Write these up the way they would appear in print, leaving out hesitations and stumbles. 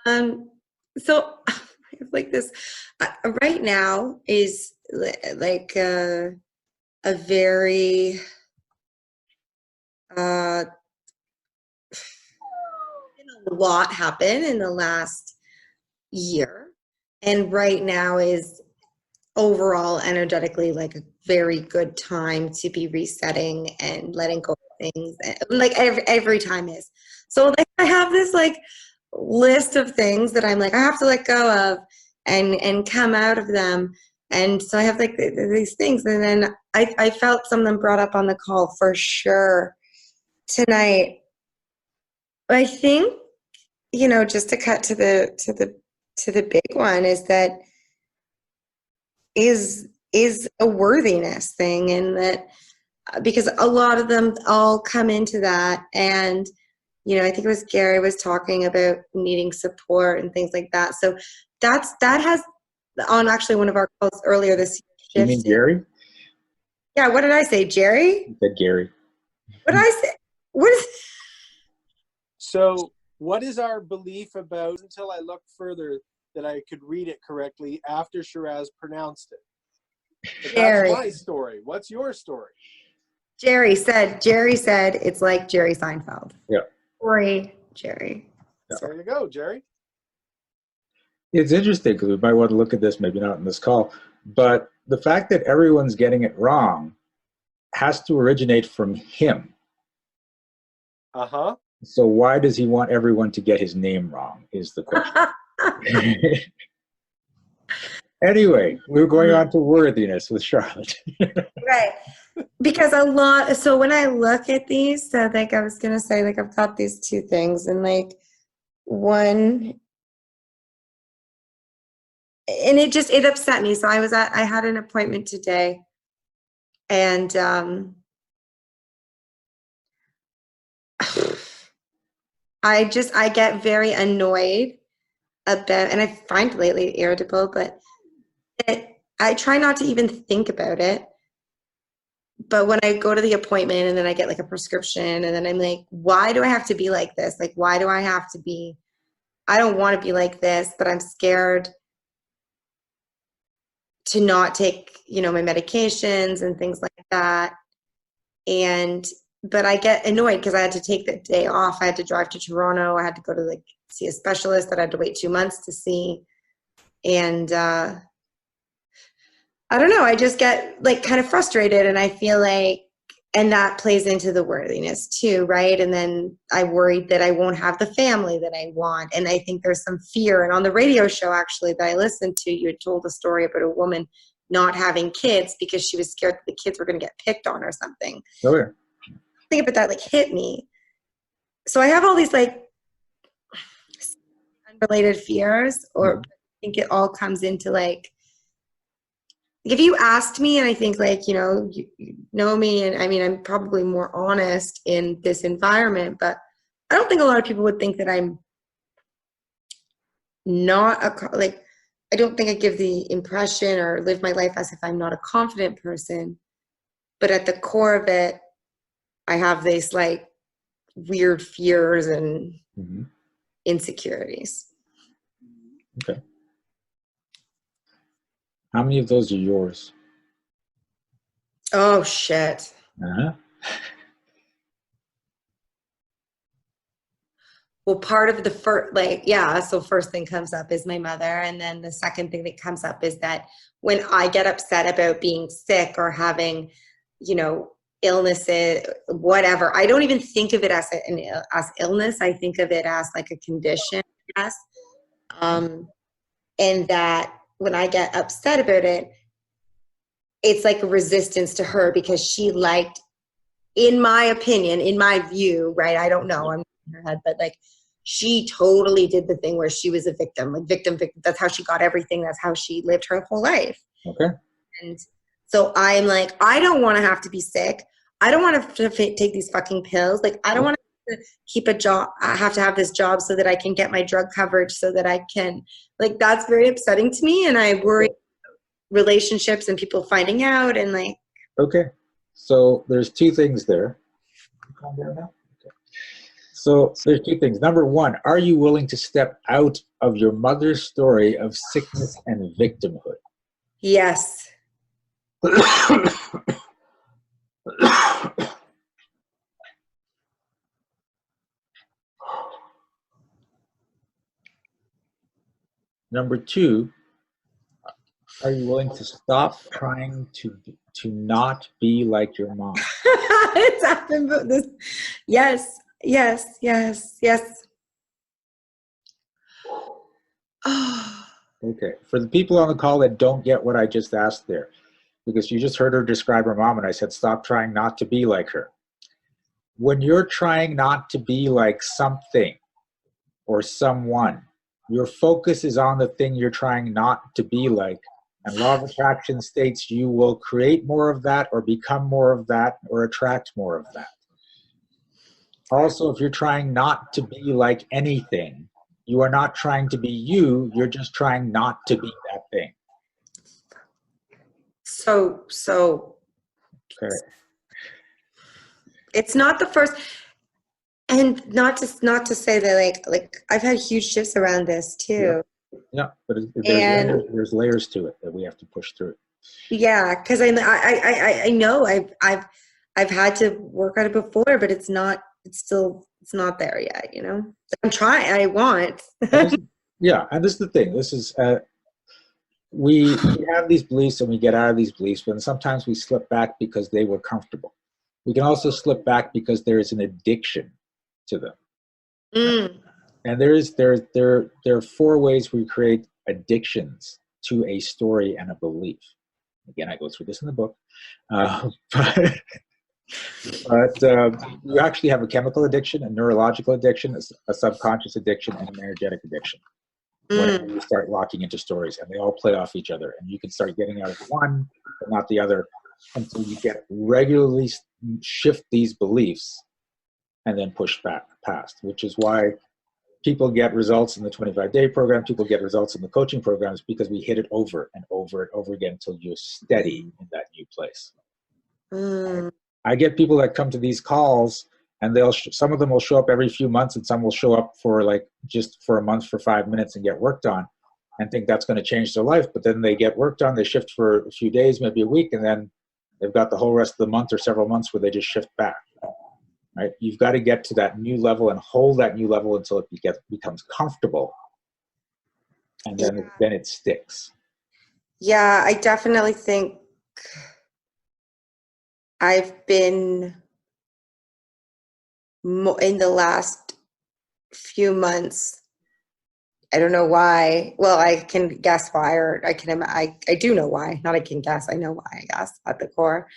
So I have like this right now is like a very uh a lot happened in the last year, and right now is overall energetically like a very good time to be resetting and letting go of things, and, like every time is. So like I have this like list of things that I'm like I have to let go of and come out of them. And so I have like these things, and then I felt something brought up on the call for sure tonight. I think, just to cut to the big one, is that is a worthiness thing, and that because a lot of them all come into that. And I think it was Gary was talking about needing support and things like that. So that has on actually one of our calls earlier this You year mean shifted. Gary? Yeah, what did I say, Jerry? You said Gary. What did I say? What is So what is our belief about, until I look further, that I could read it correctly after Shiraz pronounced it? But Jerry? that's my story. What's your story? Jerry said it's like Jerry Seinfeld. Yeah. Sorry, Jerry. Yeah. There you go, Jerry. It's interesting because we might want to look at this, maybe not in this call, but the fact that everyone's getting it wrong has to originate from him. Uh-huh. So why does he want everyone to get his name wrong is the question. Anyway, we're going on to worthiness with Charlotte. Right. Because so when I look at these, so like I was going to say, like I've got these two things, and like one, and it upset me. So I had an appointment today, and I get very annoyed about, and I find lately irritable, but I try not to even think about it. But when I go to the appointment and then I get like a prescription, and then I'm like, why do I have to be like this? Like, why do I have to be, I don't want to be like this, but I'm scared to not take, my medications and things like that. But I get annoyed because I had to take the day off. I had to drive to Toronto. I had to go to like see a specialist that I had to wait 2 months to see. And I don't know, I just get like kind of frustrated, and I feel like, and that plays into the worthiness too, right? And then I worried that I won't have the family that I want. And I think there's some fear. And on the radio show actually that I listened to, you had told a story about a woman not having kids because she was scared that the kids were going to get picked on or something. Oh, yeah. Think about that, like hit me. So I have all these like unrelated fears, or I think it all comes into like, if you asked me, and I think like, you know me, and I mean, I'm probably more honest in this environment, but I don't think a lot of people would think that I'm not I don't think I give the impression or live my life as if I'm not a confident person, but at the core of it, I have these like weird fears and insecurities. Okay. How many of those are yours? Oh, shit. Uh-huh. Well, part of the first, so first thing comes up is my mother. And then the second thing that comes up is that when I get upset about being sick or having, illnesses, whatever, I don't even think of it as illness. I think of it as like a condition, yes. And that when I get upset about it, it's like a resistance to her, because she liked, in my opinion, in my view, right? I don't know, I'm in her head, but like she totally did the thing where she was a victim, like victim. That's how she got everything. That's how she lived her whole life. Okay. And so I'm like, I don't want to have to be sick. I don't want to take these fucking pills. Like, I don't want to keep a job. I have to have this job so that I can get my drug coverage, so that I can, like, that's very upsetting to me. And I worry relationships and people finding out, and like. Okay. So there's two things there. Calm down now. Okay. So there's two things. Number one, are you willing to step out of your mother's story of sickness and victimhood? Yes. Number two, are you willing to stop trying to not be like your mom? It's happened, but this. Yes, yes, yes, yes. Oh, Okay. For the people on the call that don't get what I just asked there, because you just heard her describe her mom and I said, stop trying not to be like her. When you're trying not to be like something or someone, your focus is on the thing you're trying not to be like. And law of attraction states you will create more of that or become more of that or attract more of that. Also, if you're trying not to be like anything, you are not trying to be you, you're just trying not to be that thing. so Okay. it's not the first, and not to say that like I've had huge shifts around this too. Yeah, but And there's layers to it that we have to push through. yeah, because I know I've had to work on it before, but it's not there yet, you know. I'm trying. I want. Yeah, and this is the thing. This is we have these beliefs and we get out of these beliefs, but sometimes we slip back because they were comfortable. We can also slip back because there is an addiction to them. And there are four ways we create addictions to a story and a belief. Again, I go through this in the book, but you actually have a chemical addiction, a neurological addiction, a subconscious addiction, and an energetic addiction. When you start locking into stories, and they all play off each other, and you can start getting out of one but not the other until you get regularly shift these beliefs and then push back past, which is why people get results in the 25-day program, people get results in the coaching programs, because we hit it over and over and over again until you're steady in that new place. I get people that come to these calls and some of them will show up every few months, and some will show up for just for a month for 5 minutes and get worked on and think that's going to change their life. But then they get worked on, they shift for a few days, maybe a week, and then they've got the whole rest of the month or several months where they just shift back. Right? You've got to get to that new level and hold that new level until it becomes comfortable, and then it sticks. Yeah, I definitely think I've been in the last few months. I don't know why. Well, I can guess why, or I do know why. Not I can guess. I know why. I guess at the core,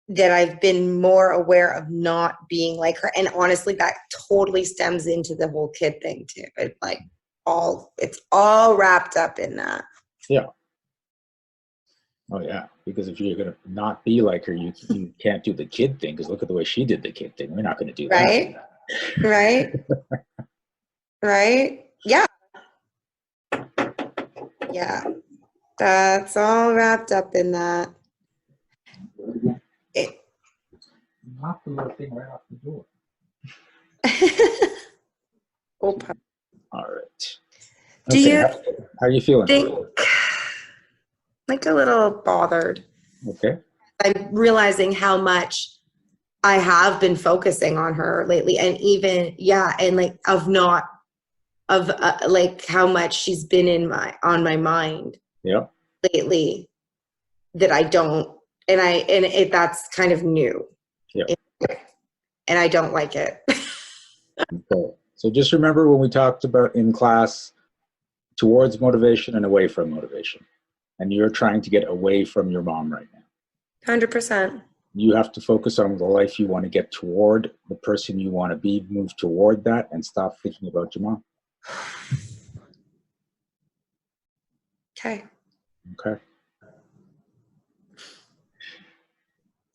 that I've been more aware of not being like her, and honestly, that totally stems into the whole kid thing too. It's all wrapped up in that. Yeah. Oh yeah, because if you're going to not be like her, you can't do the kid thing, because look at the way she did the kid thing. We're not going to do that. Right? Right? Yeah. Yeah. That's all wrapped up in that. Knock the little thing right off the door. All right. Do you how are you feeling? think, like, a little bothered? Okay. I'm realizing how much I have been focusing on her lately, and even like how much she's been on my mind lately, that I don't, and that's kind of new. Yeah. And I don't like it. Okay. So just remember when we talked about in class, towards motivation and away from motivation. And you're trying to get away from your mom right now. 100%. You have to focus on the life you want to get toward, the person you want to be, move toward that, and stop thinking about your mom. Okay. Okay.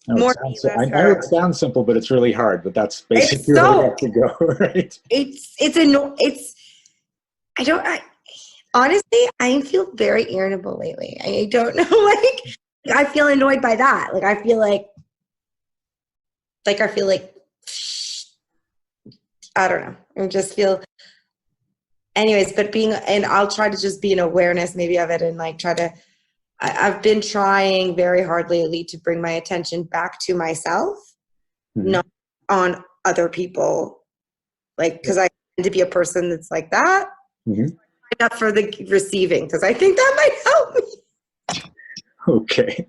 I know it sounds simple, but it's really hard. But that's basically where we have to go, right? Honestly, I feel very irritable lately. I don't know, I feel annoyed by that. I feel like I don't know. I just feel, anyways, but and I'll try to just be in awareness maybe of it and like try to, I've been trying very hard lately to bring my attention back to myself, not on other people. Like, because I tend to be a person that's like that. Not for the receiving, because I think that might help me. Okay.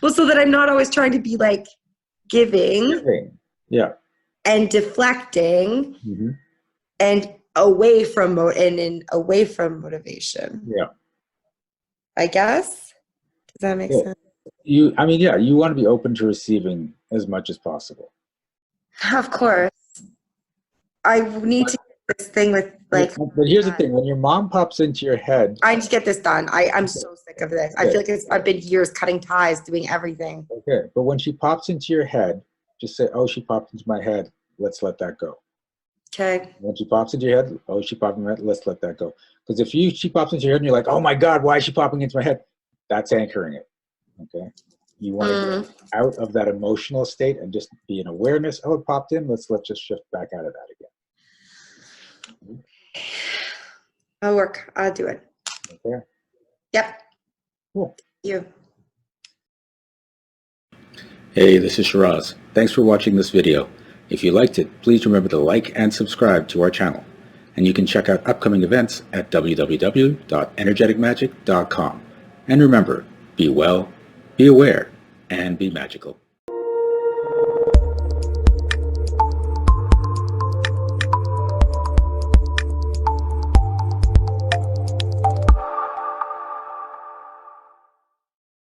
Well, so that I'm not always trying to be like giving. Yeah. And deflecting and away from away from motivation. Yeah. I guess. Does that make sense? You want to be open to receiving as much as possible. Of course. I need to get this thing with like. But here's the thing: when your mom pops into your head, I need to get this done. I'm so sick of this. I feel like I've been years cutting ties, doing everything. Okay, but when she pops into your head, just say, "Oh, she popped into my head. Let's let that go." Okay. When she pops into your head, "Oh, she popped into my head. Let's let that go." Because if she pops into your head and you're like, "Oh my God, why is she popping into my head?" That's anchoring it. Okay. You want to get out of that emotional state and just be in awareness. Oh, it popped in. Let's just shift back out of that again. I'll work. I'll do it. Okay. Yep. Cool. Thank you. Hey, this is Shiraz. Thanks for watching this video. If you liked it, please remember to like and subscribe to our channel. And you can check out upcoming events at www.energeticmagic.com. And remember, be well, be aware, and be magical.